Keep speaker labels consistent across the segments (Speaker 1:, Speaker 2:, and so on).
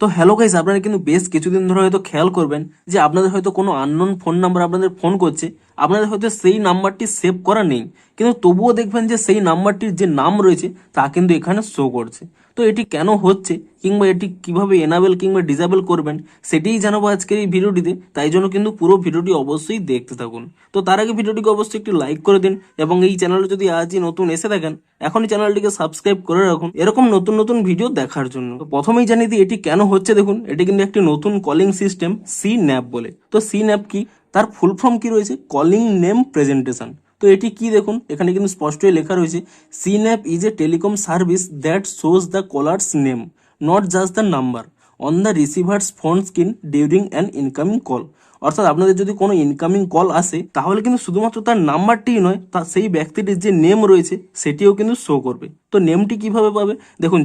Speaker 1: তো hello guys, আপনারা কিন্তু বেশ কিছুদিন ধরে হয়তো খেয়াল করবেন যে আপনাদের হয়তো কোনো আননোন ফোন নাম্বার আপনাদের ফোন করছে, আপনাদের হয়তো সেই নাম্বারটি সেভ করা নেই, কিন্তু তবুও দেখবেন যে সেই নাম্বারটির যে নাম রয়েছে তা কিন্তু এখানে শো করছে। তো এটি কেন হচ্ছে কিংবা এটি কিভাবে এনাবেল কিংবা ডিসেবল করবেন সেটিই জানাবো আজকের এই ভিডিওটিতে, তাই জন্য কিন্তু পুরো ভিডিওটি অবশ্যই দেখতে থাকুন। তো তার আগে ভিডিওটিকে অবশ্যই একটি লাইক করে দিন এবং এই চ্যানেলে যদি আজই নতুন এসে থাকেন এখনই চ্যানেলটিকে সাবস্ক্রাইব করে রাখুন এরকম নতুন নতুন ভিডিও দেখার জন্য। তো প্রথমেই জানিয়ে দিই এটি কেন হচ্ছে। দেখুন, এটি কিন্তু একটি নতুন কলিং সিস্টেম সি ন্যাপ বলে। তো সি ন্যাপ কি, তার ফুল ফর্ম কি রয়েছে, কলিং নেম প্রেজেন্টেশন। তো এটি কি দেখুন, এখানে কিন্তু স্পষ্টই লেখা রয়েছে CNAP is a telecom service that shows the collars name, not just the number, on the receivers phone screen during an incoming call. অর্থাৎ আপনাদের যদি কোনো ইনকামিং কল আসে তাহলে কিন্তু শুধুমাত্র তার নাম্বারটিই নয়, তার সেই ব্যক্তিটির যে নেম রয়েছে সেটিও কিন্তু শো করবে। তো নেমটি কিভাবে পাবে? দেখুন,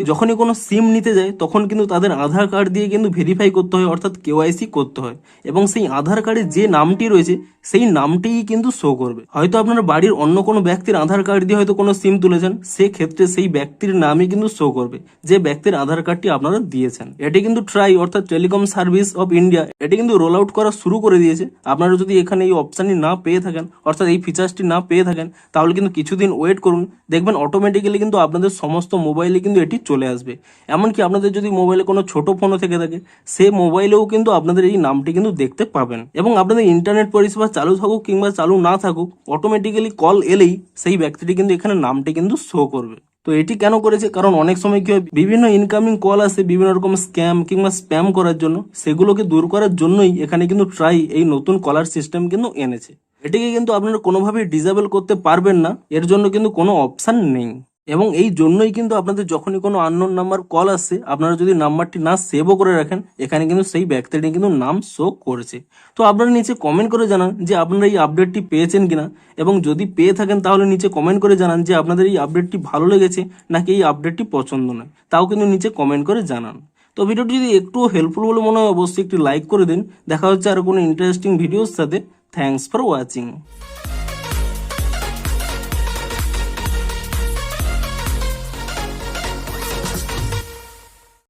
Speaker 1: যখনই কোনো সিম নিতে যায় তখন কিন্তু তাদের আধার কার্ড দিয়ে কিন্তু ভেরিফাই করতে হয়, অর্থাৎ KYC করতে হয়, এবং সেই আধার কার্ডে যে নামটি রয়েছে সেই নামটিই কিন্তু শো করবে। হয়তো আপনার বাড়ির অন্য কোনো ব্যক্তির আধার কার্ড দিয়ে হয়তো কোনো সিম তুলেছেন, সেক্ষেত্রে সেই ব্যক্তির নামই কিন্তু শো করবে যে ব্যক্তির আধার কার্ডটি আপনারা দিয়েছেন। এটি কিন্তু ট্রাই অর্থাৎ টেলিকম সার্ভিস অফ ইন্ডিয়া এটি কিন্তু রোল আউট করা শুরু করে দিয়েছে। আপনারা যদি এখানে এই অপশানটি না পেয়ে থাকেন, অর্থাৎ এই ফিচার্সটি না পেয়ে থাকেন, তাহলে কিন্তু কিছুদিন ওয়েট করুন, দেখবেন অটোমেটিক্যালি কিন্তু আপনাদের সমস্ত মোবাইলে কিন্তু এটি চলে আসবে। এমনকি আপনাদের যদি মোবাইলে কোনো ছোট ফোনও থেকে থাকে সে মোবাইলেও কিন্তু আপনাদের এই নামটি কিন্তু দেখতে পাবেন। এবং আপনাদের ইন্টারনেট পরিষেবা চালু থাকুক কিংবা চালু না থাকুক, অটোমেটিক্যালি কল এলেই সেই ব্যক্তিটি কিন্তু এখানে নামটি কিন্তু শো করবে। তো এটি কেন করেছে? কারণ অনেক সময় কি হয়, বিভিন্ন ইনকামিং কল আসে বিভিন্ন রকম স্ক্যাম কিংবা স্প্যাম করার জন্য, সেগুলোকে দূর করার জন্যই এখানে কিন্তু ট্রাই এই নতুন কলার সিস্টেম কিন্তু এনেছে। এটিকে কিন্তু আপনারা কোনোভাবেই ডিসেবল করতে পারবেন না, এর জন্য কিন্তু কোনো অপশান নেই। এবং এই জন্যই কিন্তু আপনাদের যখনই কোনো আননোন নাম্বার কল আসছে, আপনারা যদি নাম্বারটি না সেভও করে রাখেন, এখানে কিন্তু সেই ব্যক্তিটি কিন্তু নাম শো করছে। তো আপনারা নিচে কমেন্ট করে জানান যে আপনারা এই আপডেটটি পেয়েছেন কিনা, এবং যদি পেয়ে থাকেন তাহলে নিচে কমেন্ট করে জানান যে আপনাদের এই আপডেটটি ভালো লেগেছে নাকি এই আপডেটটি পছন্দ নয়, তাও কিন্তু নিচে কমেন্ট করে জানান। তো ভিডিওটি যদি একটুও হেল্পফুল বলে মনে হয় অবশ্যই একটি লাইক করে দিন। দেখা হচ্ছে আর কোনো ইন্টারেস্টিং ভিডিওর সাথে। Thanks for watching.